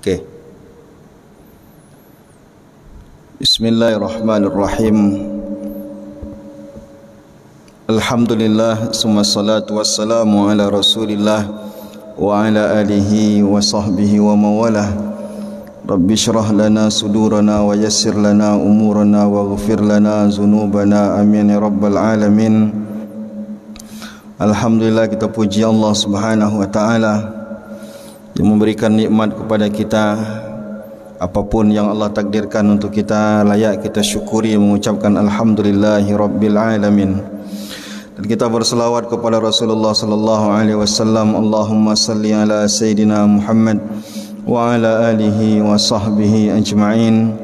Okey. Bismillahirrahmanirrahim. Alhamdulillah, summa salatu wassalamu ala Rasulillah wa ala alihi wa sahbihi wa mawalah. Rabbi syrah lana sudurana wa yassir lana umurana wa ghfir lana zunubana, amin ya rabbal alamin. Alhamdulillah, kita puji Allah Subhanahu wa taala yang memberikan nikmat kepada kita. Apapun yang Allah takdirkan untuk kita, layak kita syukuri, mengucapkan alhamdulillahi rabbil alamin. Dan kita berselawat kepada Rasulullah sallallahu alaihi wasallam. Allahumma salli ala sayidina Muhammad wa ala alihi wa sahbihi ajma'in.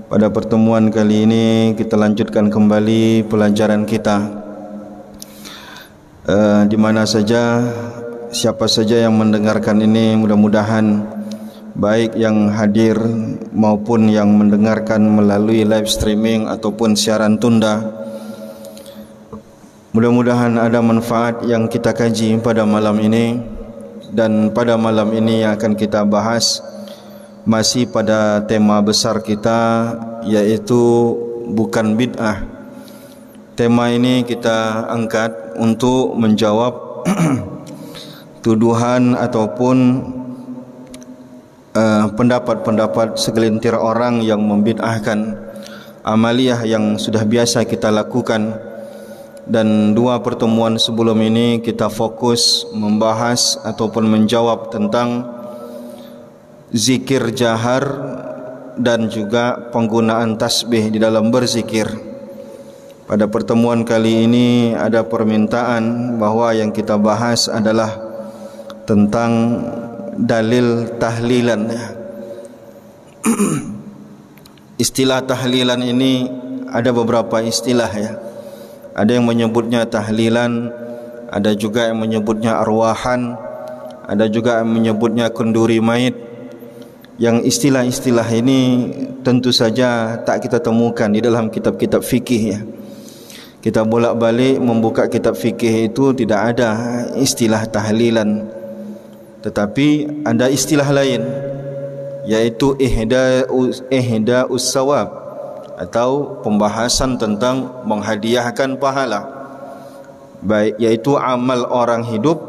Pada pertemuan kali ini kita lanjutkan kembali pelajaran kita. Di mana saja, siapa saja yang mendengarkan ini, mudah-mudahan baik yang hadir maupun yang mendengarkan melalui live streaming ataupun siaran tunda, mudah-mudahan ada manfaat yang kita kaji pada malam ini. Dan pada malam ini yang akan kita bahas masih pada tema besar kita, yaitu bukan bid'ah. Tema ini kita angkat untuk menjawab tuduhan ataupun pendapat-pendapat segelintir orang yang membid'ahkan amaliyah yang sudah biasa kita lakukan. Dan dua pertemuan sebelum ini kita fokus membahas ataupun menjawab tentang zikir jahar dan juga penggunaan tasbih di dalam berzikir. Pada pertemuan kali ini ada permintaan bahwa yang kita bahas adalah tentang dalil tahlilan. Istilah tahlilan ini ada beberapa istilah ya. Ada yang menyebutnya tahlilan, ada juga yang menyebutnya arwahan, ada juga yang menyebutnya kenduri mayit. Yang istilah-istilah ini tentu saja tak kita temukan di dalam kitab-kitab fikih ya. Kita bolak-balik membuka kitab fikih itu tidak ada istilah tahlilan, tetapi ada istilah lain, yaitu ihda ussawab, atau pembahasan tentang menghadiahkan pahala, baik yaitu amal orang hidup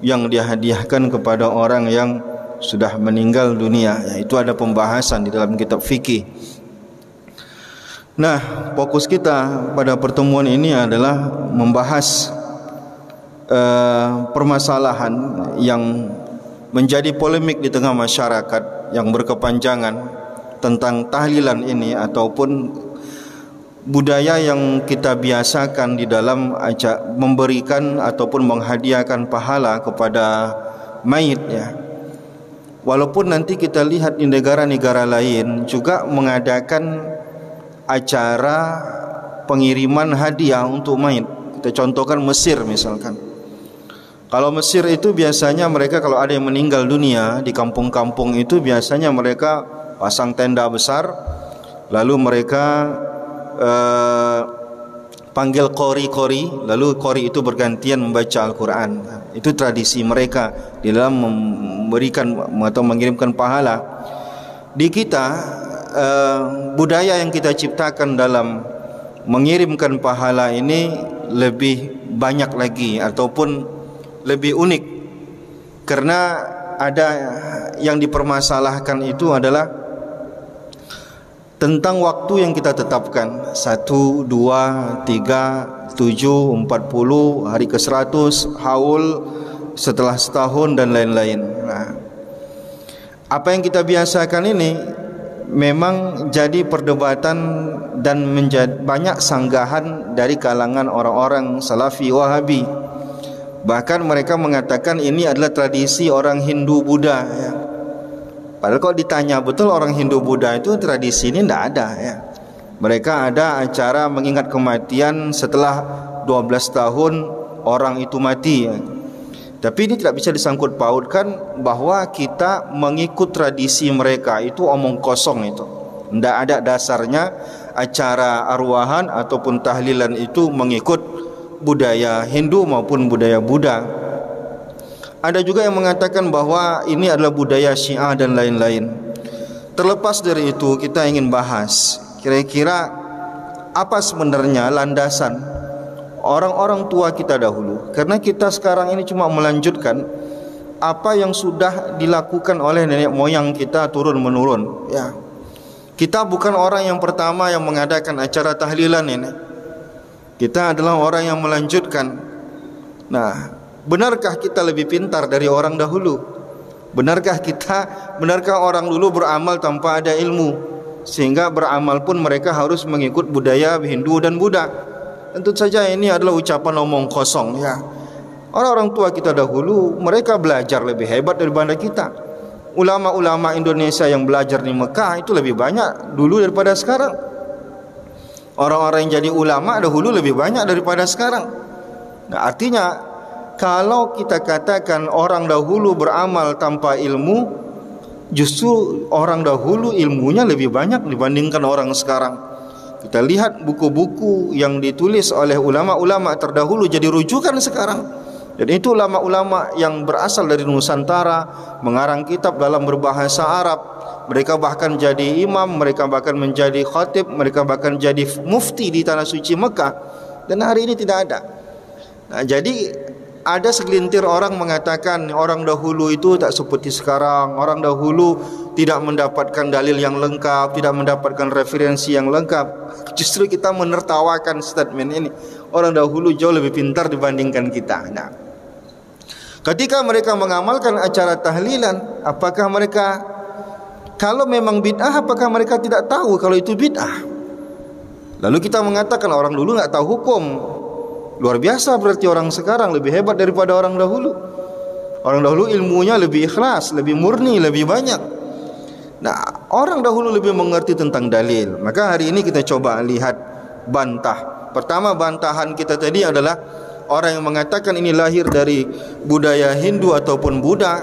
yang dihadiahkan kepada orang yang sudah meninggal dunia. Itu ada pembahasan di dalam kitab fikih. Nah, fokus kita pada pertemuan ini adalah membahas permasalahan yang menjadi polemik di tengah masyarakat yang berkepanjangan tentang tahlilan ini, ataupun budaya yang kita biasakan di dalam memberikan ataupun menghadiahkan pahala kepada mayit ya. Walaupun nanti kita lihat di negara-negara lain juga mengadakan acara pengiriman hadiah untuk mayit. Kita contohkan Mesir misalkan. Kalau Mesir itu biasanya mereka kalau ada yang meninggal dunia di kampung-kampung itu, biasanya mereka pasang tenda besar, lalu mereka panggil qori-qori, lalu qori itu bergantian membaca Al-Quran. Itu tradisi mereka di dalam memberikan atau mengirimkan pahala. Di kita budaya yang kita ciptakan dalam mengirimkan pahala ini lebih banyak lagi ataupun lebih unik, karena ada yang dipermasalahkan itu adalah tentang waktu yang kita tetapkan, 1, 2, 3, 7, 40, hari ke-100, haul setelah setahun dan lain-lain. Nah, apa yang kita biasakan ini memang jadi perdebatan dan menjadi banyak sanggahan dari kalangan orang-orang Salafi Wahabi. Bahkan mereka mengatakan ini adalah tradisi orang Hindu Buddha ya. Padahal kalau ditanya betul orang Hindu Buddha itu tradisi ini tidak ada ya. Mereka ada acara mengingat kematian setelah 12 tahun orang itu mati ya. Tapi ini tidak bisa disangkut pautkan bahwa kita mengikut tradisi mereka, itu omong kosong itu. Tidak ada dasarnya acara arwahan ataupun tahlilan itu mengikut budaya Hindu maupun budaya Buddha. Ada juga yang mengatakan bahwa ini adalah budaya Syiah dan lain-lain. Terlepas dari itu, kita ingin bahas kira-kira apa sebenarnya landasan orang-orang tua kita dahulu. Karena kita sekarang ini cuma melanjutkan apa yang sudah dilakukan oleh nenek moyang kita turun menurun. Ya, kita bukan orang yang pertama yang mengadakan acara tahlilan ini. Kita adalah orang yang melanjutkan. Nah, benarkah kita lebih pintar dari orang dahulu? Benarkah orang dulu beramal tanpa ada ilmu, sehingga beramal pun mereka harus mengikut budaya Hindu dan Buddha? Tentu saja ini adalah ucapan omong kosong, ya. Orang-orang tua kita dahulu, mereka belajar lebih hebat daripada kita. Ulama-ulama Indonesia yang belajar di Mekah itu lebih banyak dulu daripada sekarang. Orang-orang yang jadi ulama dahulu lebih banyak daripada sekarang. Nah, artinya kalau kita katakan orang dahulu beramal tanpa ilmu, justru orang dahulu ilmunya lebih banyak dibandingkan orang sekarang. Kita lihat buku-buku yang ditulis oleh ulama-ulama terdahulu jadi rujukan sekarang. Dan itu ulama-ulama yang berasal dari Nusantara, mengarang kitab dalam berbahasa Arab. Mereka bahkan jadi imam, mereka bahkan menjadi khatib, mereka bahkan jadi mufti di tanah suci Mekah. Dan hari ini tidak ada. Nah, jadi ada segelintir orang mengatakan orang dahulu itu tak seperti sekarang. Orang dahulu tidak mendapatkan dalil yang lengkap, tidak mendapatkan referensi yang lengkap. Justru kita menertawakan statement ini. Orang dahulu jauh lebih pintar dibandingkan kita. Nah, ketika mereka mengamalkan acara tahlilan, apakah mereka, kalau memang bid'ah, apakah mereka tidak tahu kalau itu bid'ah? Lalu kita mengatakan orang dulu enggak tahu hukum. Luar biasa, berarti orang sekarang lebih hebat daripada orang dahulu. Orang dahulu ilmunya lebih ikhlas, lebih murni, lebih banyak. Nah, orang dahulu lebih mengerti tentang dalil. Maka hari ini kita coba lihat bantah. Pertama, bantahan kita tadi adalah orang yang mengatakan ini lahir dari budaya Hindu ataupun Buddha.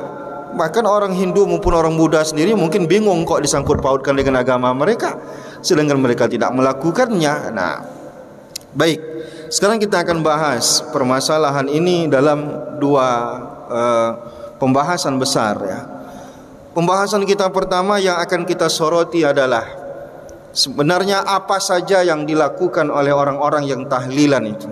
Bahkan orang Hindu maupun orang Buddha sendiri mungkin bingung kok disangkut pautkan dengan agama mereka, sedangkan mereka tidak melakukannya. Nah, baik, sekarang kita akan bahas permasalahan ini dalam dua pembahasan besar, ya. Pembahasan kita pertama yang akan kita soroti adalah sebenarnya apa saja yang dilakukan oleh orang-orang yang tahlilan itu.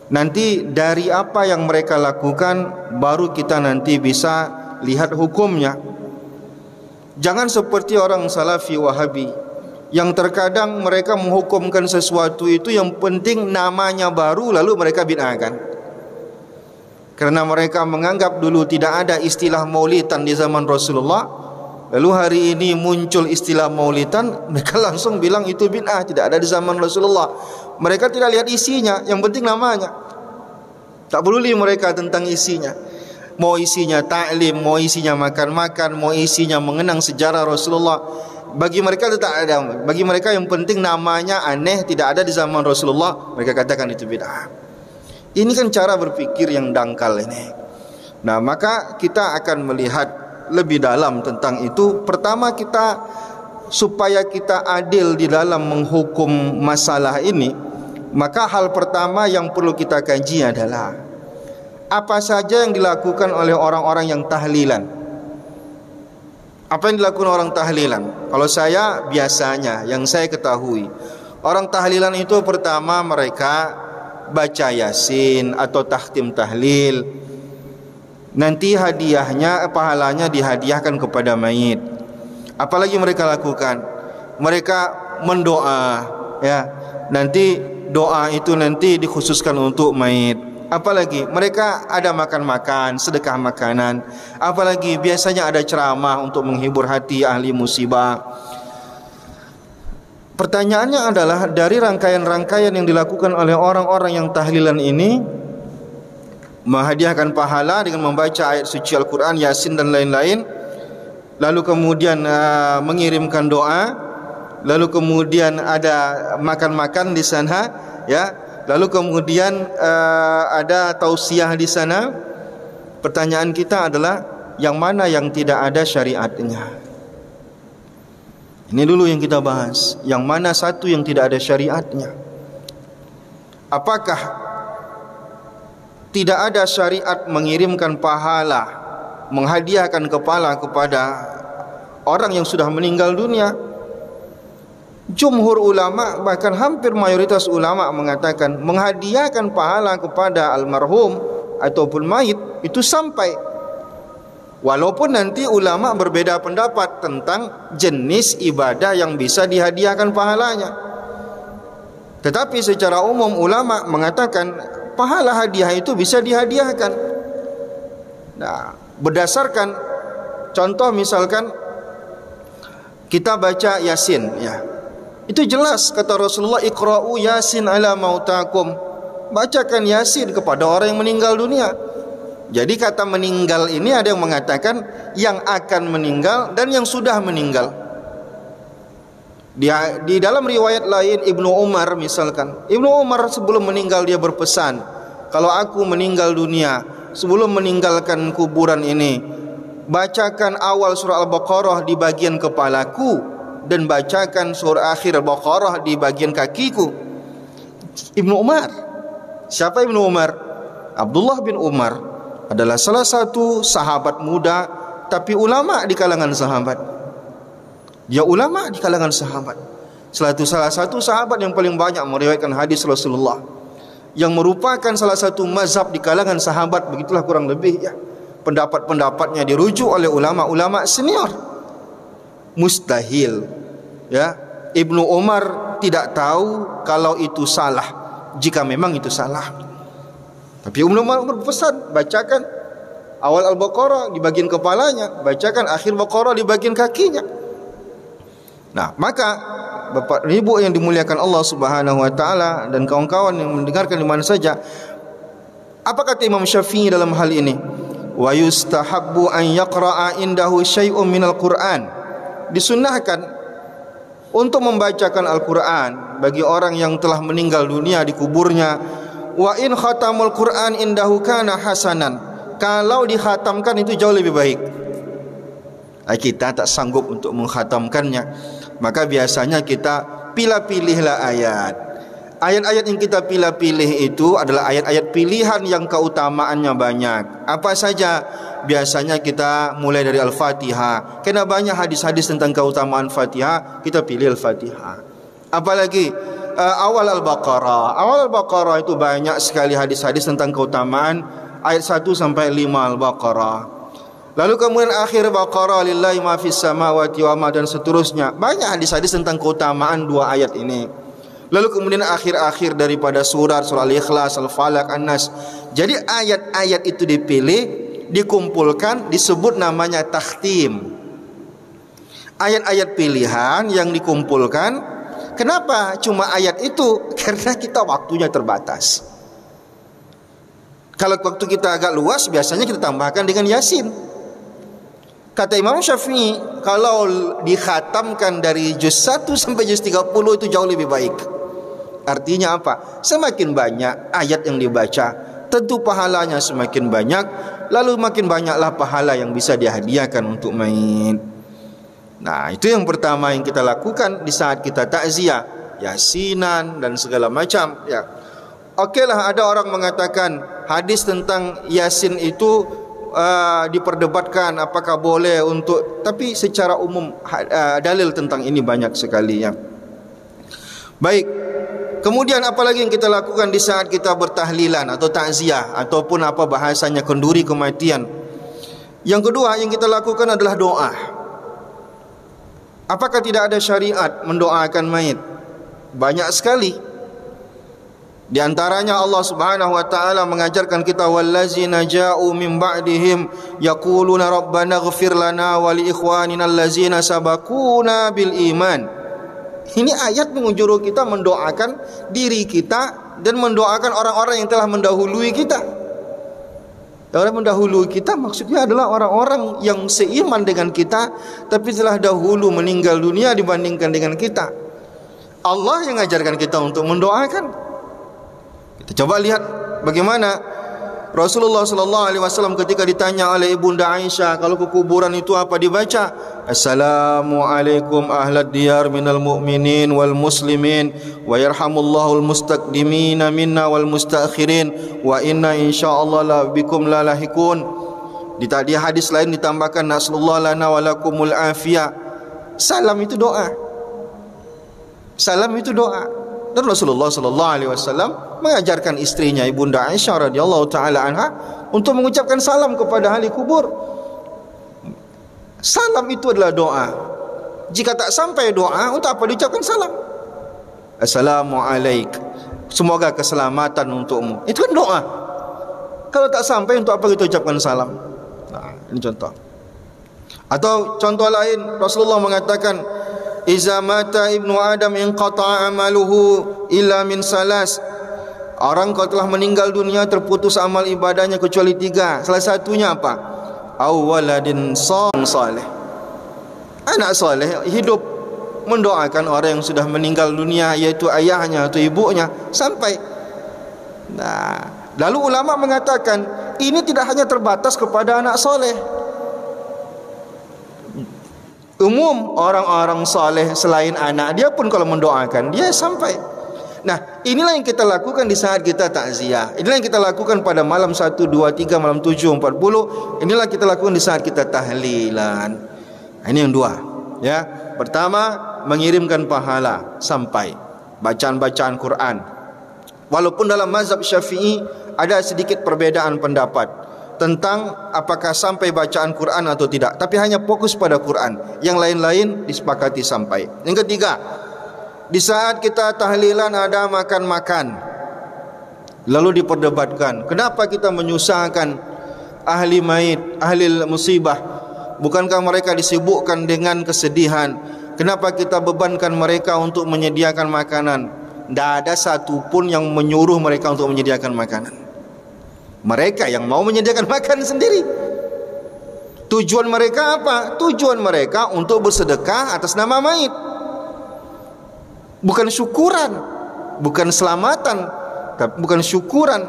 Nanti dari apa yang mereka lakukan baru kita nanti bisa lihat hukumnya. Jangan seperti orang Salafi Wahabi yang terkadang mereka menghukumkan sesuatu itu yang penting namanya baru lalu mereka bid'ahkan. Karena mereka menganggap dulu tidak ada istilah maulidan di zaman Rasulullah, lalu hari ini muncul istilah maulidan, mereka langsung bilang itu bid'ah, tidak ada di zaman Rasulullah. Mereka tidak lihat isinya, yang penting namanya. Tak peduli mereka tentang isinya. Mau isinya ta'lim, mau isinya makan-makan, mau isinya mengenang sejarah Rasulullah, bagi mereka itu tak ada. Bagi mereka yang penting namanya aneh, tidak ada di zaman Rasulullah, mereka katakan itu bid'ah. Ini kan cara berpikir yang dangkal ini. Nah, maka kita akan melihat lebih dalam tentang itu. Pertama, kita supaya kita adil di dalam menghukum masalah ini, maka hal pertama yang perlu kita kaji adalah apa saja yang dilakukan oleh orang-orang yang tahlilan. Apa yang dilakukan orang tahlilan? Kalau saya biasanya, yang saya ketahui, orang tahlilan itu pertama mereka baca Yasin atau takhtim tahlil. Nanti hadiahnya, pahalanya dihadiahkan kepada mayit. Apalagi mereka lakukan? Mereka mendoa, ya. Nanti doa itu nanti dikhususkan untuk mayit. Apalagi mereka ada makan-makan, sedekah makanan. Apalagi biasanya ada ceramah untuk menghibur hati ahli musibah. Pertanyaannya adalah dari rangkaian-rangkaian yang dilakukan oleh orang-orang yang tahlilan ini, menghadiahkan pahala dengan membaca ayat suci Al-Quran, Yasin dan lain-lain, lalu kemudian mengirimkan doa, lalu kemudian ada makan-makan di sana, ya, lalu kemudian ada tausiah di sana. Pertanyaan kita adalah yang mana yang tidak ada syariatnya? Ini dulu yang kita bahas. Yang mana satu yang tidak ada syariatnya? Apakah tidak ada syariat mengirimkan pahala, menghadiahkan kepala kepada orang yang sudah meninggal dunia. Jumhur ulama, bahkan hampir mayoritas ulama mengatakan menghadiahkan pahala kepada almarhum ataupun mayit itu sampai. Walaupun nanti ulama berbeda pendapat tentang jenis ibadah yang bisa dihadiahkan pahalanya, tetapi secara umum ulama mengatakan pahala hadiah itu bisa dihadiahkan. Nah, berdasarkan contoh misalkan kita baca Yasin, ya, itu jelas kata Rasulullah, iqra'u Yasin ala mautakum, bacakan Yasin kepada orang yang meninggal dunia. Jadi kata meninggal ini ada yang mengatakan yang akan meninggal dan yang sudah meninggal. Di dalam riwayat lain Ibnu Umar misalkan, Ibnu Umar sebelum meninggal dia berpesan, kalau aku meninggal dunia, sebelum meninggalkan kuburan ini, bacakan awal surah Al-Baqarah di bagian kepalaku dan bacakan surah akhir Al-Baqarah di bagian kakiku. Ibnu Umar. Siapa Ibnu Umar? Abdullah bin Umar adalah salah satu sahabat muda, tapi ulama di kalangan sahabat. Dia ulama di kalangan sahabat. Salah satu sahabat yang paling banyak meriwayatkan hadis Rasulullah, yang merupakan salah satu mazhab di kalangan sahabat. Begitulah kurang lebih, ya. Pendapat-pendapatnya dirujuk oleh ulama-ulama senior. Mustahil, ya, Ibnu Umar tidak tahu kalau itu salah, jika memang itu salah. Tapi Ibnu Umar berpesan, bacakan awal Al-Baqarah di bagian kepalanya, bacakan akhir Baqarah di bagian kakinya. Nah, maka Bapak Ibu yang dimuliakan Allah Subhanahu wa taala dan kawan-kawan yang mendengarkan di mana saja, apa kata Imam Syafi'i dalam hal ini? Wa yustahabbu an yaqra'a indahu syai'un minal Qur'an. Disunnahkan untuk membacakan Al-Qur'an bagi orang yang telah meninggal dunia di kuburnya. Wa in khatamul Qur'an indahu kana hasanan. Kalau dikhatamkan itu jauh lebih baik. Kita tak sanggup untuk mengkhatamkannya, maka biasanya kita pilih-pilihlah ayat. Ayat-ayat yang kita pilih-pilih itu adalah ayat-ayat pilihan yang keutamaannya banyak. Apa saja? Biasanya kita mulai dari Al-Fatihah. Karena banyak hadis-hadis tentang keutamaan Fatihah, kita pilih Al-Fatihah. Apalagi awal Al-Baqarah. Awal Al-Baqarah itu banyak sekali hadis-hadis tentang keutamaan ayat 1 sampai 5 Al-Baqarah. Lalu kemudian akhir Baqarah, lillahi ma fis samawati wa ma, dan seterusnya. Banyak hadis-hadis tentang keutamaan dua ayat ini. Lalu kemudian akhir-akhir daripada surah Al-Ikhlas, Al-Falaq, An-Nas. Jadi ayat-ayat itu dipilih, dikumpulkan, disebut namanya takhtim. Ayat-ayat pilihan yang dikumpulkan. Kenapa cuma ayat itu? Karena kita waktunya terbatas. Kalau waktu kita agak luas, biasanya kita tambahkan dengan Yasin. Kata Imam Syafi'i, kalau dikhatamkan dari juz 1 sampai juz 30 itu jauh lebih baik. Artinya apa? Semakin banyak ayat yang dibaca, tentu pahalanya semakin banyak. Lalu makin banyaklah pahala yang bisa dihadiahkan untuk mayit. Nah, itu yang pertama yang kita lakukan di saat kita takziah, Yasinan dan segala macam, ya. Okeylah, ada orang mengatakan hadis tentang Yasin itu diperdebatkan apakah boleh untuk, tapi secara umum dalil tentang ini banyak sekali, ya. Baik. Kemudian apalagi yang kita lakukan di saat kita bertahlilan atau takziah ataupun apa bahasanya, kenduri kematian. Yang kedua yang kita lakukan adalah doa. Apakah tidak ada syariat mendoakan mayit? Banyak sekali. Di antaranya Allah Subhanahu wa taala mengajarkan kita, wallazina ja'u min ba'dihim yaquluna rabbana ighfir lana wa li ikhwanina allazina sabaquna bil iman. Ini ayat menjuru kita mendoakan diri kita dan mendoakan orang-orang yang telah mendahului kita. Orang mendahului kita maksudnya adalah orang-orang yang seiman dengan kita tapi telah dahulu meninggal dunia dibandingkan dengan kita. Allah yang mengajarkan kita untuk mendoakan. Kita coba lihat bagaimana Rasulullah sallallahu alaihi wasallam ketika ditanya oleh Ibunda Aisyah, kalau ke kuburan itu apa dibaca? Assalamualaikum ahlad diyar minal mu'minin wal muslimin wa yarhamullahu al mustaqdimina minna wal mustaakhirin wa inna insyaallah la bikum la lahikun. Di hadis lain ditambahkan nasallallahu lana wa lakumul afiyah. Salam itu doa. Salam itu doa. Dan Rasulullah sallallahu alaihi wasallam mengajarkan istrinya Ibunda Aisyah radhiyallahu taala anha untuk mengucapkan salam kepada ahli kubur. Salam itu adalah doa. Jika tak sampai doa, untuk apa diucapkan salam? Assalamualaikum, semoga keselamatan untukmu. Itu kan doa. Kalau tak sampai, untuk apa kita ucapkan salam? Nah, ini contoh. Atau contoh lain, Rasulullah mengatakan, iza mata ibnu Adam inqata'a amaluhu illa min salas. Orang kalau telah meninggal dunia terputus amal ibadahnya kecuali 3. Salah satunya apa? Awaladin salih. Anak saleh hidup mendoakan orang yang sudah meninggal dunia, yaitu ayahnya atau ibunya sampai. Nah, lalu ulama mengatakan ini tidak hanya terbatas kepada anak saleh. Umum orang-orang saleh selain anak dia pun kalau mendoakan dia sampai. Nah, inilah yang kita lakukan di saat kita takziah. Inilah yang kita lakukan pada malam 1, 2, 3, malam 7, 40. Inilah kita lakukan di saat kita tahlilan. Nah, ini yang dua, ya. Pertama, mengirimkan pahala sampai bacaan-bacaan Quran. Walaupun dalam mazhab Syafi'i ada sedikit perbedaan pendapat tentang apakah sampai bacaan Quran atau tidak, tapi hanya fokus pada Quran. Yang lain-lain disepakati sampai. Yang ketiga, di saat kita tahlilan ada makan-makan, lalu diperdebatkan, kenapa kita menyusahkan ahli mayit, ahli musibah? Bukankah mereka disibukkan dengan kesedihan? Kenapa kita bebankan mereka untuk menyediakan makanan? Tidak ada satu pun yang menyuruh mereka untuk menyediakan makanan. Mereka yang mau menyediakan makan sendiri. Tujuan mereka apa? Tujuan mereka untuk bersedekah atas nama mayit. Bukan syukuran, bukan selamatan, bukan syukuran.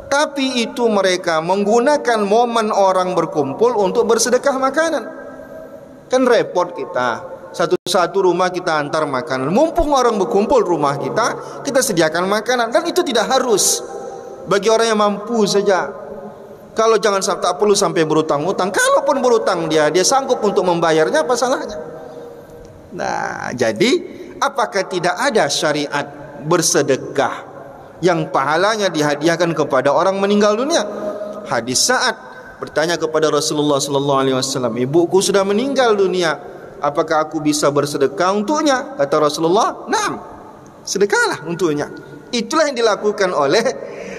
Tapi itu mereka menggunakan momen orang berkumpul untuk bersedekah makanan. Kan repot kita, satu-satu rumah kita antar makanan. Mumpung orang berkumpul rumah kita sediakan makanan. Dan itu tidak harus, bagi orang yang mampu saja. Kalau jangan tak perlu sampai berutang-utang. Kalaupun berutang dia sanggup untuk membayarnya, apa salahnya? Nah, jadi apakah tidak ada syariat bersedekah yang pahalanya dihadiahkan kepada orang meninggal dunia? Hadis Sa'ad bertanya kepada Rasulullah sallallahu alaihi wasallam, ibuku sudah meninggal dunia, apakah aku bisa bersedekah untuknya? Kata Rasulullah, "Naam, sedekahlah untuknya." Itulah yang dilakukan oleh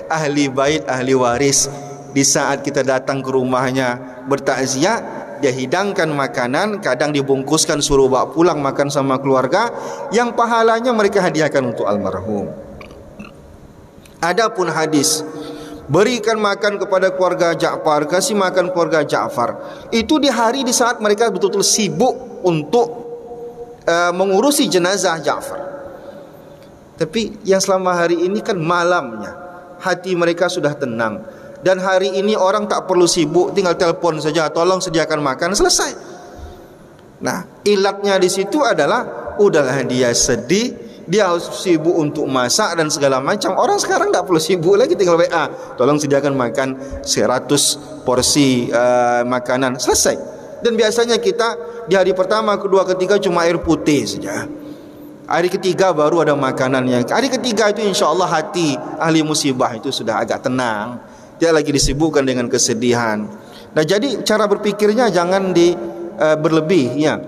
ahli bait, ahli waris. Di saat kita datang ke rumahnya bertakziah, dia hidangkan makanan, kadang dibungkuskan, suruh bawa pulang makan sama keluarga, yang pahalanya mereka hadiahkan untuk almarhum. Adapun hadis berikan makan kepada keluarga Ja'far, kasih makan keluarga Ja'far, itu di hari di saat mereka betul-betul sibuk untuk mengurusi jenazah Ja'far. Tapi yang selama hari ini kan malamnya, hati mereka sudah tenang. Dan hari ini orang tak perlu sibuk, tinggal telepon saja, tolong sediakan makan, selesai. Nah, ilatnya di situ adalah udahlah dia sedih, dia harus sibuk untuk masak dan segala macam. Orang sekarang tak perlu sibuk lagi, tinggal WA, tolong sediakan makan 100 porsi makanan, selesai. Dan biasanya kita di hari pertama, kedua, ketiga cuma air putih saja. Hari ketiga baru ada makanan yang. Hari ketiga itu insya Allah hati ahli musibah itu sudah agak tenang. Dia lagi disibukkan dengan kesedihan. Nah, jadi cara berpikirnya jangan berlebih, ya.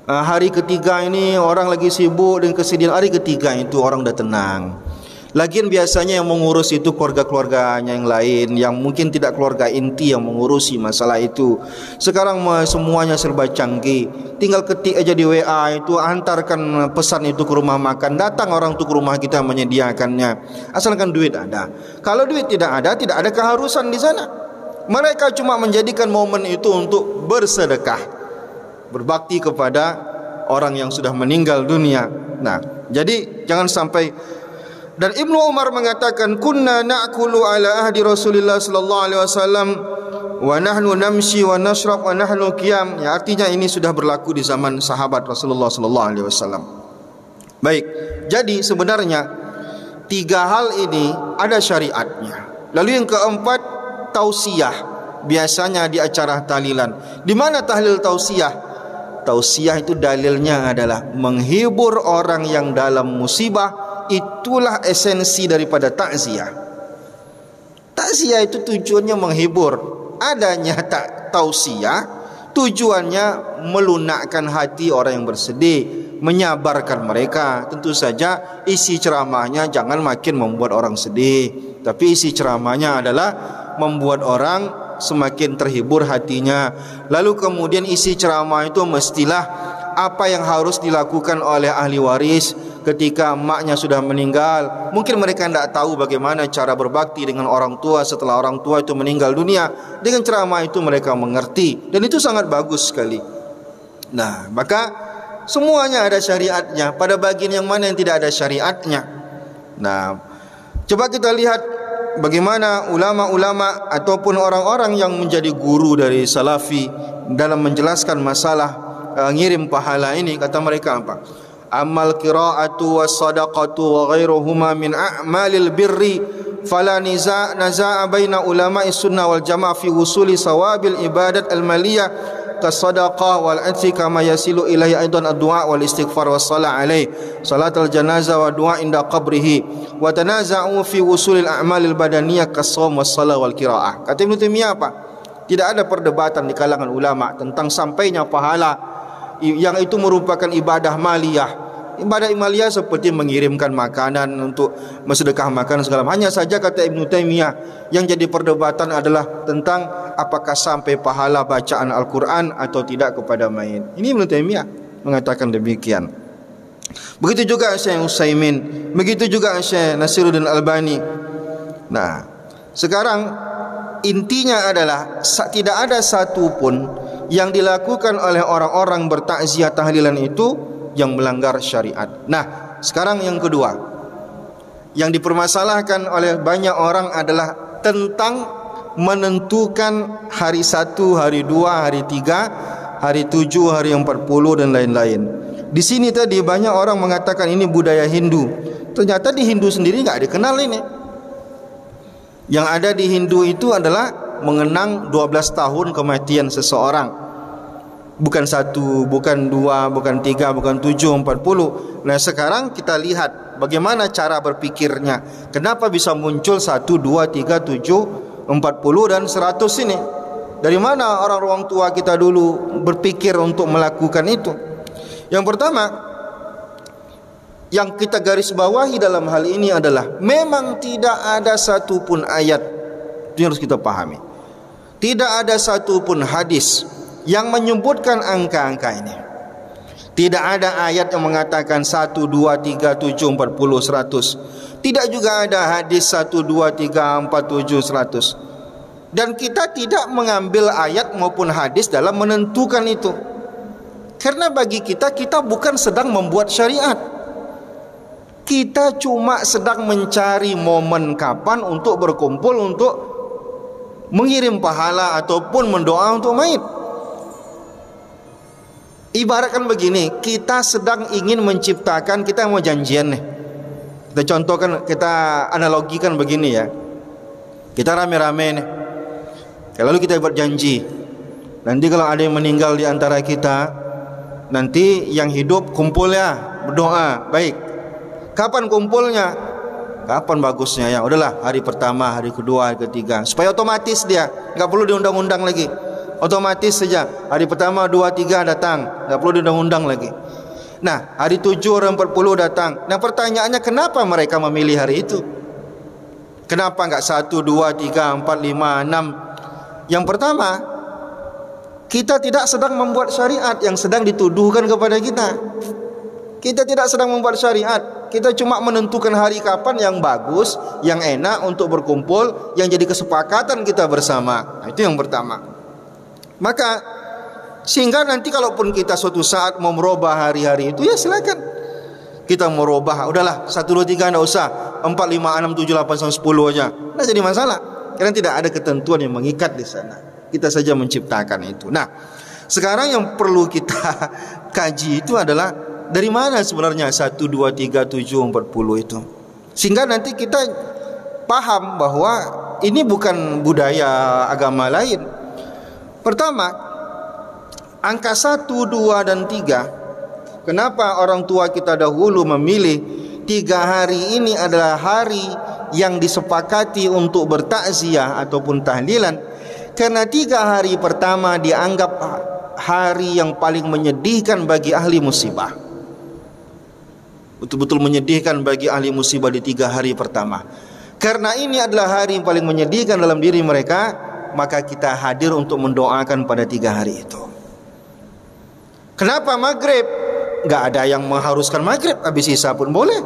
Hari ketiga ini orang lagi sibuk dengan kesedihan. Hari ketiga itu orang udah tenang. Lagian biasanya yang mengurus itu keluarga-keluarganya yang lain, yang mungkin tidak keluarga inti yang mengurusi masalah itu. Sekarang semuanya serba canggih, tinggal ketik aja di WA itu, antarkan pesan itu ke rumah makan, datang orang itu ke rumah kita menyediakannya, asalkan duit ada. Kalau duit tidak ada keharusan di sana. Mereka cuma menjadikan momen itu untuk bersedekah, berbakti kepada orang yang sudah meninggal dunia. Nah, jadi jangan sampai Dan Ibnu Umar mengatakan, kunna na'kulu ala ahdi Rasulillah sallallahu alaihi wasallam wa nahnu namshi wa nashrab wa nahnu qiyam. Ya, artinya ini sudah berlaku di zaman sahabat Rasulullah sallallahu alaihi wasallam. Baik, jadi sebenarnya tiga hal ini ada syariatnya. Lalu yang keempat, tausiyah. Biasanya di acara tahlilan. Di mana tahlil tausiyah? Tausiyah itu dalilnya adalah menghibur orang yang dalam musibah. Itulah esensi daripada takziah. Takziah itu tujuannya menghibur. Adanya tausiyah tujuannya melunakkan hati orang yang bersedih, menyabarkan mereka. Tentu saja isi ceramahnya jangan makin membuat orang sedih, tapi isi ceramahnya adalah membuat orang semakin terhibur hatinya. Lalu kemudian isi ceramah itu mestilah apa yang harus dilakukan oleh ahli waris ketika emaknya sudah meninggal. Mungkin mereka tidak tahu bagaimana cara berbakti dengan orang tua setelah orang tua itu meninggal dunia. Dengan ceramah itu mereka mengerti, dan itu sangat bagus sekali. Nah, maka semuanya ada syariatnya. Pada bagian yang mana yang tidak ada syariatnya? Nah, coba kita lihat bagaimana ulama-ulama ataupun orang-orang yang menjadi guru dari salafi dalam menjelaskan masalah ngirim pahala ini. Kata mereka apa? Amal qira'atu was sadaqatu wa ghairuhuma min a'malil birri fala naza'a baina ulama'i sunnah wal jamaah fi wusuli sawabil ibadat al maliyah kasadaqah wal atsi kama yasilu ilaihi aidan ad-du'a wal istighfar was salat alaihi salatul janazah wa du'a inda qabrihi wa tanaza'u fi wusulil a'malil badaniyah kasawm was salat wal qira'ah. Kata Ibnu Taimiyah apa? Tidak ada perdebatan di kalangan ulama tentang sampainya pahala yang itu merupakan ibadah maliyah. Ibadah maliyah seperti mengirimkan makanan untuk bersedekah makan segala. Hanya saja kata Ibnu Taimiyah yang jadi perdebatan adalah tentang apakah sampai pahala bacaan Al-Quran atau tidak kepada mayit. Ini Ibnu Taimiyah mengatakan demikian. Begitu juga Syekh Utsaimin, begitu juga Syekh Nasiruddin Albani. Nah, sekarang intinya adalah tidak ada satu pun yang dilakukan oleh orang-orang bertakziah tahlilan itu yang melanggar syariat. Nah, sekarang yang kedua yang dipermasalahkan oleh banyak orang adalah tentang menentukan hari 1, hari 2, hari 3, hari 7, hari 40 dan lain-lain. Di sini tadi banyak orang mengatakan ini budaya Hindu. Ternyata di Hindu sendiri enggak dikenal ini. Yang ada di Hindu itu adalah mengenang 12 tahun kematian seseorang. Bukan 1, bukan 2, bukan 3, bukan 7, 40. Nah, sekarang kita lihat bagaimana cara berpikirnya. Kenapa bisa muncul 1, 2, 3, 7, 40 dan 100 ini? Dari mana orang tua kita dulu berpikir untuk melakukan itu? Yang pertama, yang kita garis bawahi dalam hal ini adalah memang tidak ada satupun ayat, itu yang harus kita pahami. Tidak ada satupun hadis yang menyebutkan angka-angka ini. Tidak ada ayat yang mengatakan 1, 2, 3, 7, 40, 100. Tidak juga ada hadis 1, 2, 3, 4, 7, 100. Dan kita tidak mengambil ayat maupun hadis dalam menentukan itu. Karena bagi kita, kita bukan sedang membuat syariat. Kita cuma sedang mencari momen kapan untuk berkumpul untuk mengirim pahala ataupun mendoa untuk mayit. Ibaratkan begini, kita sedang ingin menciptakan, kita mau janjian nih. Kita contohkan, kita analogikan begini ya. Kita rame-rame nih. Lalu kita buat janji. Nanti kalau ada yang meninggal di antara kita, nanti yang hidup kumpul ya, berdoa. Baik. Kapan kumpulnya? Kapan bagusnya? Ya udahlah, hari pertama, hari kedua, hari ketiga, supaya otomatis dia, enggak perlu diundang-undang lagi. Otomatis saja hari pertama 2, 3 datang, enggak perlu diundang-undang lagi. Nah, hari 7 orang 40 datang. Nah, pertanyaannya kenapa mereka memilih hari itu? Kenapa enggak 1, 2, 3, 4, 5, 6? Yang pertama, kita tidak sedang membuat syariat yang sedang dituduhkan kepada kita. Kita tidak sedang membuat syariat. Kita cuma menentukan hari kapan yang bagus, yang enak untuk berkumpul, yang jadi kesepakatan kita bersama. Nah, itu yang pertama. Maka sehingga nanti kalaupun kita suatu saat mau merubah hari-hari itu, ya silakan. Kita merubah, udahlah 1, 2, 3 enggak usah. 4, 5, 6, 7, 8, 9, 10 aja. Nah, jadi masalah. Karena tidak ada ketentuan yang mengikat di sana. Kita saja menciptakan itu. Nah, sekarang yang perlu kita kaji itu adalah dari mana sebenarnya 1, 2, 3, 7, 40 itu. Sehingga nanti kita paham bahwa ini bukan budaya agama lain. Pertama, angka 1, 2, dan 3. Kenapa orang tua kita dahulu memilih 3 hari ini adalah hari yang disepakati untuk bertakziah ataupun tahlilan? Karena 3 hari pertama dianggap hari yang paling menyedihkan bagi ahli musibah. Betul-betul menyedihkan bagi ahli musibah di 3 hari pertama. Karena ini adalah hari yang paling menyedihkan dalam diri mereka, maka kita hadir untuk mendoakan pada 3 hari itu. Kenapa maghrib? Gak ada yang mengharuskan maghrib. Habis isya pun boleh,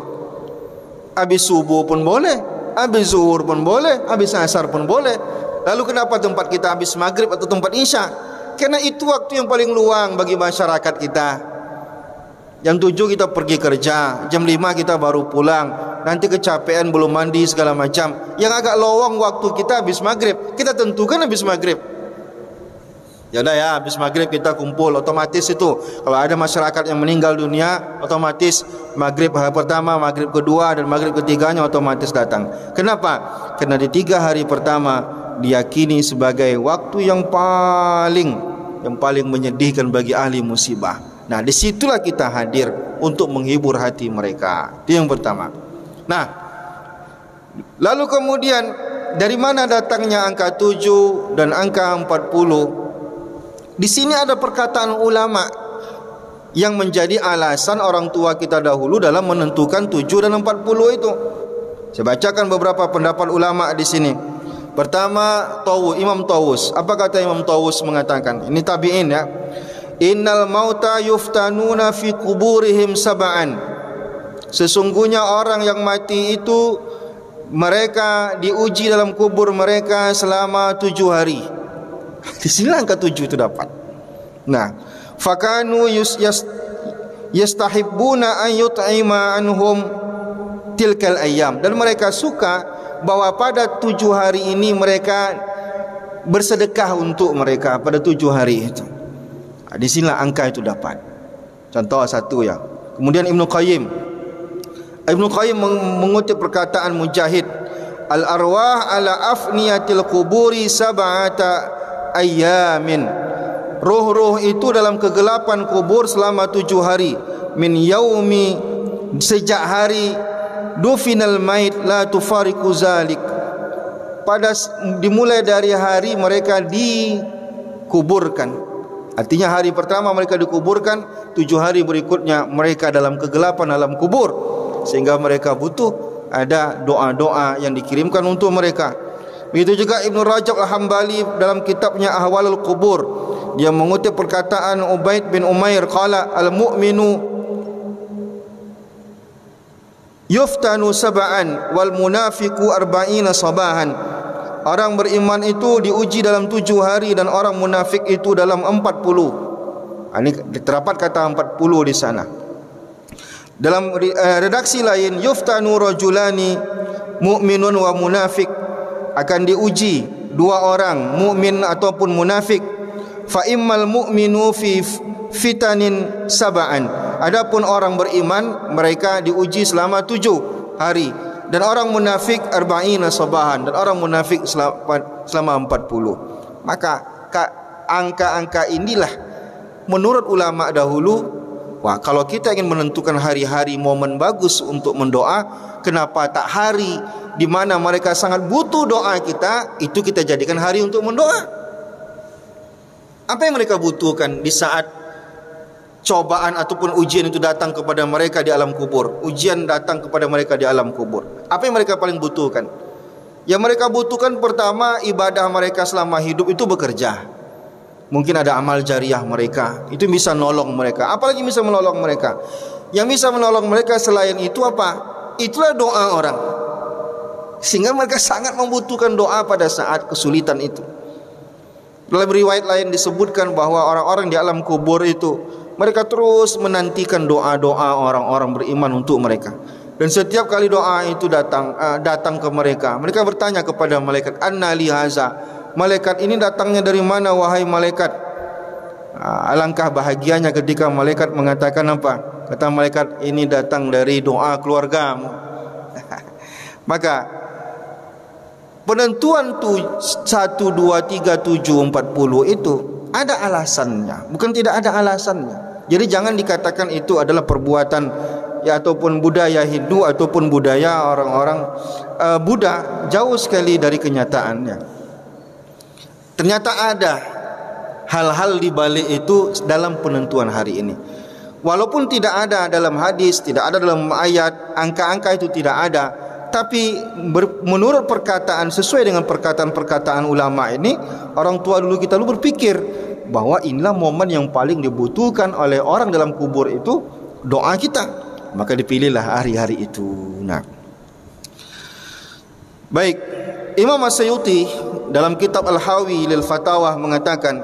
habis subuh pun boleh, habis zuhur pun boleh, habis asar pun boleh. Lalu kenapa tempat kita habis maghrib atau tempat isya? Karena itu waktu yang paling luang bagi masyarakat kita. Jam 7 kita pergi kerja, jam 5 kita baru pulang, nanti kecapean belum mandi segala macam. Yang agak lowong waktu kita habis maghrib. Kita tentukan habis maghrib. Ya udah ya, habis maghrib kita kumpul. Otomatis itu kalau ada masyarakat yang meninggal dunia, otomatis maghrib hari pertama, maghrib kedua, dan maghrib ketiganya otomatis datang. Kenapa? Karena di 3 hari pertama diyakini sebagai waktu yang paling menyedihkan bagi ahli musibah. Nah, disitulah kita hadir untuk menghibur hati mereka. Itu yang pertama. Nah, lalu kemudian dari mana datangnya angka 7 dan angka 40? Di sini ada perkataan ulama yang menjadi alasan orang tua kita dahulu dalam menentukan 7 dan 40 itu. Saya bacakan beberapa pendapat ulama di sini. Pertama, Imam Tawus. Apa kata Imam Tawus mengatakan? Ini tabi'in ya. Innal mauta yuftanuna fi kuburihim sab'an. Sesungguhnya orang yang mati itu mereka diuji dalam kubur mereka selama 7 hari. Di sini angka 7 itu dapat. Nah, fakanu yastahibbuna an yut'ima anhum tilkal ayyam, dan mereka suka bahwa pada 7 hari ini mereka bersedekah untuk mereka pada 7 hari itu. Di sinilah angka itu dapat. Contoh satu ya. Kemudian Ibnu Qayyim mengutip perkataan Mujahid, al arwah ala afniyatil quburi sab'ata ayyamin. Roh-roh itu dalam kegelapan kubur selama 7 hari. Min yaumi, sejak hari dufinal mait la tufariqu zalik. Dimulai dari hari mereka dikuburkan. Artinya hari pertama mereka dikuburkan, 7 hari berikutnya mereka dalam kegelapan dalam kubur, sehingga mereka butuh ada doa-doa yang dikirimkan untuk mereka. Begitu juga Ibnu Rajab Al-Hambali dalam kitabnya Ahwalul Qubur, dia mengutip perkataan Ubaid bin Umair, qala al-mu'minu yuftanu sab'an wal munafiqu arba'ina sabahan. Orang beriman itu diuji dalam 7 hari dan orang munafik itu dalam 40. Ini terdapat kata 40 di sana. Dalam redaksi lain, yuftanu rajulani mu'minun wa munafik, akan diuji 2 orang, mukmin ataupun munafik. Fa immal mu'minu fi fitanin sab'an. Adapun orang beriman mereka diuji selama 7 hari, dan orang munafik arba'ina sabahan, dan orang munafik selama 40. Maka angka-angka inilah menurut ulama dahulu, wah, kalau kita ingin menentukan hari-hari momen bagus untuk mendoa, kenapa tak hari di mana mereka sangat butuh doa kita, itu kita jadikan hari untuk mendoa. Apa yang mereka butuhkan di saat cobaan ataupun ujian itu datang kepada mereka di alam kubur? Ujian datang kepada mereka di alam kubur. Apa yang mereka paling butuhkan? Yang mereka butuhkan pertama, ibadah mereka selama hidup itu bekerja. Mungkin ada amal jariah mereka, itu bisa nolong mereka. Apalagi bisa menolong mereka. Yang bisa menolong mereka selain itu apa? Itulah doa orang. Sehingga mereka sangat membutuhkan doa pada saat kesulitan itu. Dalam riwayat lain disebutkan bahwa orang-orang di alam kubur itu mereka terus menantikan doa-doa orang-orang beriman untuk mereka. Dan setiap kali doa itu datang ke mereka, mereka bertanya kepada malaikat, anna li haza, malaikat ini datangnya dari mana wahai malaikat? Alangkah bahagianya ketika malaikat mengatakan apa? Kata malaikat, ini datang dari doa keluargamu. Maka penentuan 1, 2, 3, 7, 40 itu ada alasannya, bukan tidak ada alasannya. Jadi jangan dikatakan itu adalah perbuatan ya ataupun budaya Hindu ataupun budaya orang-orang Buddha. Jauh sekali dari kenyataannya. Ternyata ada hal-hal di balik itu dalam penentuan hari ini. Walaupun tidak ada dalam hadis, tidak ada dalam ayat, angka-angka itu tidak ada, tapi menurut perkataan, sesuai dengan perkataan-perkataan ulama ini, orang tua dulu kita dulu berpikir bahwa inilah momen yang paling dibutuhkan oleh orang dalam kubur itu doa kita. Maka dipilihlah hari-hari itu. Nah, baik, Imam As-Suyuti dalam kitab Al-Hawi lil Fatawa mengatakan,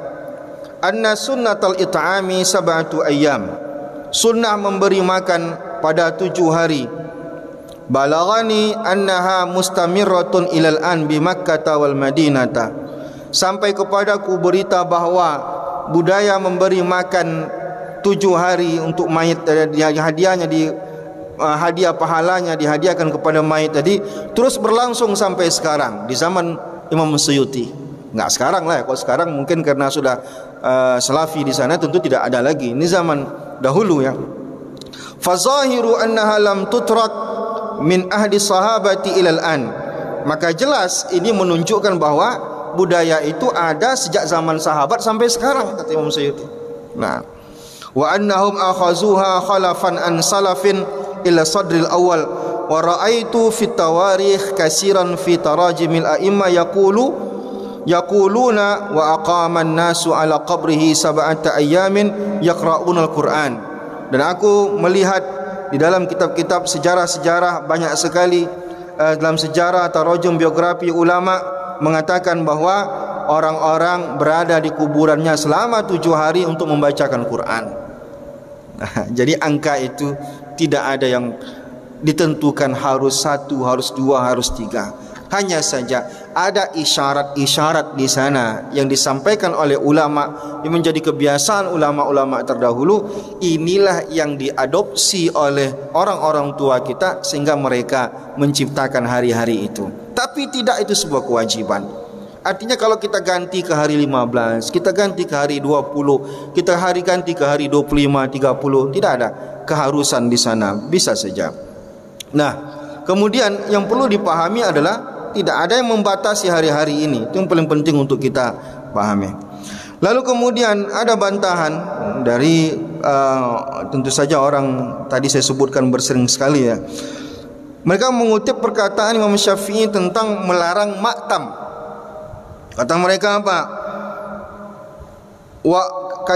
anna sunnatal it'ami sab'atu ayyam, sunnah memberi makan pada 7 hari. Balaghani annaha mustamirratun ilal an bi Makkah wal Madinah, sampai kepadaku berita bahwa budaya memberi makan 7 hari untuk mayit, hadiahnya hadiah pahalanya dihadiahkan kepada mayit tadi terus berlangsung sampai sekarang di zaman Imam Suyuti. Enggak sekarang lah, kalau sekarang mungkin karena sudah Salafi di sana tentu tidak ada lagi. Ini zaman dahulu ya. Fazahiru annaha lam tutrak min ahdi sahabati ilal an, maka jelas ini menunjukkan bahwa budaya itu ada sejak zaman sahabat sampai sekarang, kata Imam Suyuti. Nah, wa annahum akhazuha khalafan an salafin ila sadril awal wa ra'aitu fit tawarikh katsiran fi tarajimil a'imma yaquluna wa aqama an-nasu ala qabrihi sab'ata ayyamin yaqra'una al-Qur'an. Dan aku melihat di dalam kitab-kitab sejarah-sejarah banyak sekali dalam sejarah tarajum biografi ulama mengatakan bahwa orang-orang berada di kuburannya selama 7 hari untuk membacakan Quran. Jadi angka itu tidak ada yang ditentukan harus 1, harus 2, harus 3. Hanya saja ada isyarat-isyarat di sana yang disampaikan oleh ulama, yang menjadi kebiasaan ulama-ulama terdahulu. Inilah yang diadopsi oleh orang-orang tua kita sehingga mereka menciptakan hari-hari itu. Tapi tidak itu sebuah kewajiban. Artinya kalau kita ganti ke hari 15, kita ganti ke hari 20, kita ganti ke hari 25, 30, tidak ada keharusan di sana, bisa saja. Nah, kemudian yang perlu dipahami adalah tidak ada yang membatasi hari-hari ini. Itu yang paling penting untuk kita pahami. Lalu kemudian ada bantahan dari tentu saja orang tadi saya sebutkan bersering sekali ya. Mereka mengutip perkataan Imam Syafi'i tentang melarang maktam. Kata mereka apa?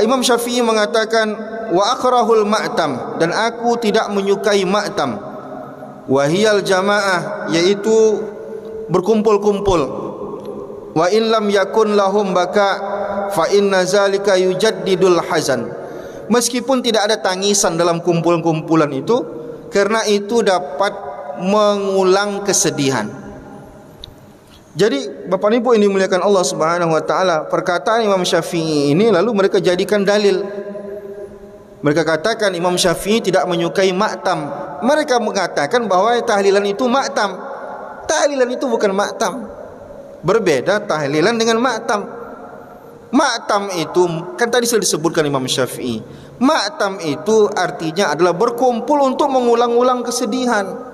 Imam Syafi'i mengatakan wa akrahul ma'tam, dan aku tidak menyukai ma'tam. Wahiyal jamaah, yaitu berkumpul-kumpul. Wa in lam yakun lahum baka fa inna zalika yujaddidul hazan. Meskipun tidak ada tangisan dalam kumpul-kumpulan itu, karena itu dapat mengulang kesedihan. Jadi Bapak Ibu yang dimuliakan Allah Subhanahu wa taala, perkataan Imam Syafi'i ini lalu mereka jadikan dalil. Mereka katakan Imam Syafi'i tidak menyukai maktam. Mereka mengatakan bahwa tahlilan itu maktam. Tahlilan itu bukan maktam. Berbeda tahlilan dengan maktam. Maktam itu kan tadi sudah disebutkan Imam Syafi'i. Maktam itu artinya adalah berkumpul untuk mengulang-ulang kesedihan.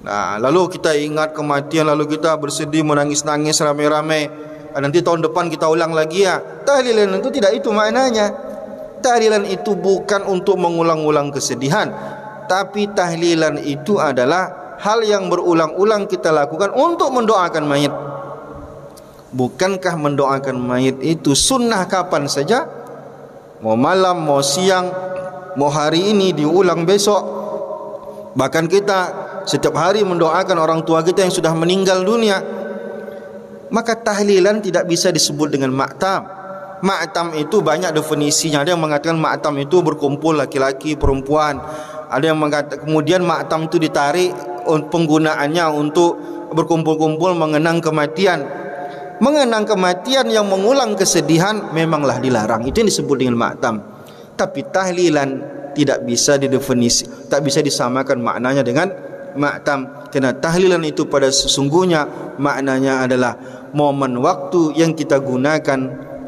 Nah, lalu kita ingat kematian, lalu kita bersedih, menangis-nangis ramai-ramai. Nanti tahun depan kita ulang lagi ya. Tahlilan itu tidak itu maknanya. Tahlilan itu bukan untuk mengulang-ulang kesedihan, tapi tahlilan itu adalah hal yang berulang-ulang kita lakukan untuk mendoakan mayit. Bukankah mendoakan mayit itu sunnah kapan saja? Mau malam, mau siang, mau hari ini diulang besok. Bahkan kita setiap hari mendoakan orang tua kita yang sudah meninggal dunia. Maka tahlilan tidak bisa disebut dengan maktam. Maktam itu banyak definisinya. Ada yang mengatakan maktam itu berkumpul laki-laki, perempuan. Ada yang mengatakan kemudian maktam itu ditarik penggunaannya untuk berkumpul-kumpul mengenang kematian. Mengenang kematian yang mengulang kesedihan memanglah dilarang. Itu yang disebut dengan maktam. Tapi tahlilan tidak bisa didefinisi, tak bisa disamakan maknanya dengan maktam. Karena tahlilan itu pada sesungguhnya maknanya adalah momen waktu yang kita gunakan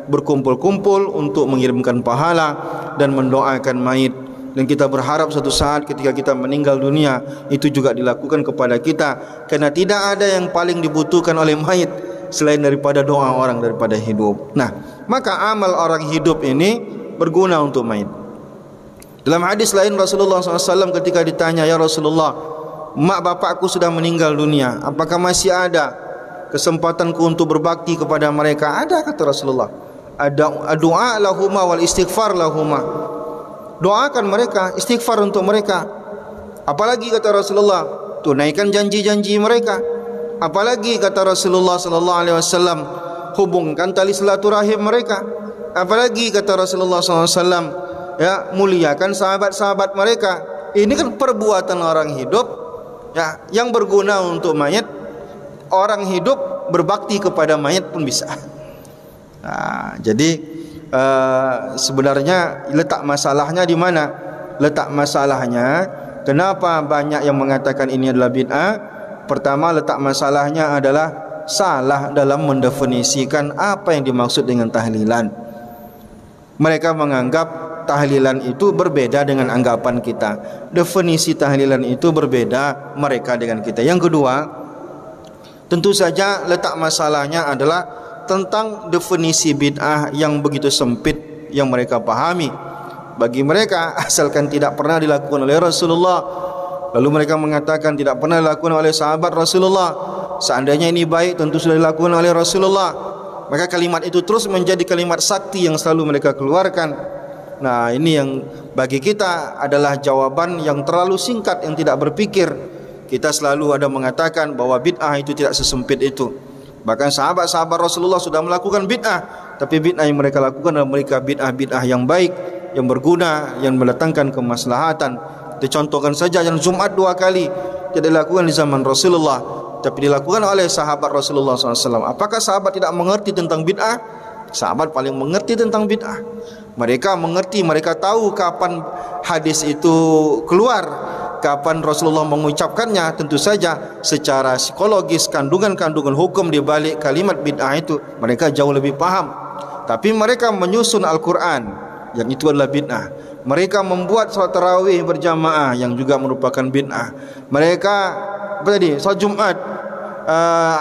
berkumpul-kumpul untuk mengirimkan pahala dan mendoakan mayit. Dan kita berharap suatu saat ketika kita meninggal dunia itu juga dilakukan kepada kita, karena tidak ada yang paling dibutuhkan oleh mayit selain daripada doa orang daripada hidup. Nah, maka amal orang hidup ini berguna untuk mayit. Dalam hadis lain Rasulullah SAW ketika ditanya, "Ya Rasulullah, mak bapakku sudah meninggal dunia, apakah masih ada kesempatanku untuk berbakti kepada mereka?" Ada, kata Rasulullah. Ada doa lahuma wal istighfar lahuma. Doakan mereka, istighfar untuk mereka. Apalagi kata Rasulullah, tunaikan janji-janji mereka. Apalagi kata Rasulullah sallallahu alaihi wasallam, hubungkan tali silaturahim mereka. Apalagi kata Rasulullah sallallahu alaihi wasallam, ya, muliakan sahabat-sahabat mereka. Ini kan perbuatan orang hidup, ya, yang berguna untuk mayat. Orang hidup berbakti kepada mayat pun bisa. Nah, jadi sebenarnya letak masalahnya di mana? Letak masalahnya kenapa banyak yang mengatakan ini adalah bid'ah? Pertama, letak masalahnya adalah salah dalam mendefinisikan apa yang dimaksud dengan tahlilan. Mereka menganggap tahlilan itu berbeda dengan anggapan kita. Definisi tahlilan itu berbeda mereka dengan kita. Yang kedua, tentu saja letak masalahnya adalah tentang definisi bid'ah yang begitu sempit yang mereka pahami. Bagi mereka, asalkan tidak pernah dilakukan oleh Rasulullah, lalu mereka mengatakan tidak pernah dilakukan oleh sahabat Rasulullah, seandainya ini baik tentu sudah dilakukan oleh Rasulullah, maka kalimat itu terus menjadi kalimat sakti yang selalu mereka keluarkan. Nah, ini yang bagi kita adalah jawaban yang terlalu singkat, yang tidak berpikir. Kita selalu ada mengatakan bahwa bid'ah itu tidak sesempit itu. Bahkan sahabat-sahabat Rasulullah sudah melakukan bid'ah, tapi bid'ah yang mereka lakukan adalah mereka bid'ah yang baik, yang berguna, yang mendatangkan kemaslahatan. Dicontohkan saja yang Jumat 2 kali tidak dilakukan di zaman Rasulullah, tapi dilakukan oleh sahabat Rasulullah SAW. Apakah sahabat tidak mengerti tentang bid'ah? Sahabat paling mengerti tentang bid'ah. Mereka mengerti, mereka tahu kapan hadis itu keluar, kapan Rasulullah mengucapkannya. Tentu saja secara psikologis kandungan-kandungan hukum di balik kalimat bid'ah itu mereka jauh lebih paham. Tapi mereka menyusun Al-Quran, yang itu adalah bid'ah. Mereka membuat salat tarawih berjamaah, yang juga merupakan bid'ah. Mereka salat Jumat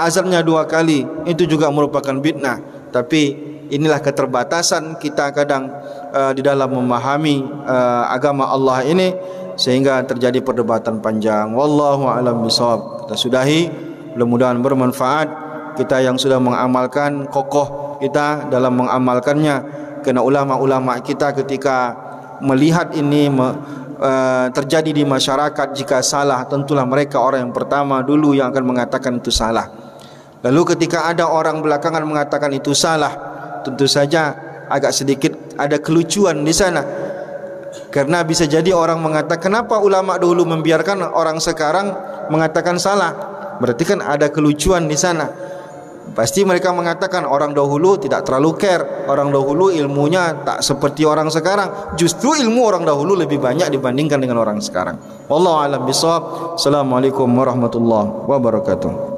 azannya 2 kali, itu juga merupakan bid'ah. Tapi inilah keterbatasan kita kadang di dalam memahami agama Allah ini, sehingga terjadi perdebatan panjang. Wallahu a'lam bishawab. Kita sudahi, mudah-mudahan bermanfaat. Kita yang sudah mengamalkan, kokoh kita dalam mengamalkannya. Karena ulama-ulama kita ketika melihat ini terjadi di masyarakat, jika salah tentulah mereka orang yang pertama dulu yang akan mengatakan itu salah. Lalu ketika ada orang belakangan mengatakan itu salah, tentu saja agak sedikit ada kelucuan di sana. Karena bisa jadi orang mengatakan, kenapa ulama dahulu membiarkan orang sekarang mengatakan salah? Berarti kan ada kelucuan di sana. Pasti mereka mengatakan orang dahulu tidak terlalu care, orang dahulu ilmunya tak seperti orang sekarang. Justru ilmu orang dahulu lebih banyak dibandingkan dengan orang sekarang. Wallahu a'lam bishawab. Assalamualaikum warahmatullahi wabarakatuh.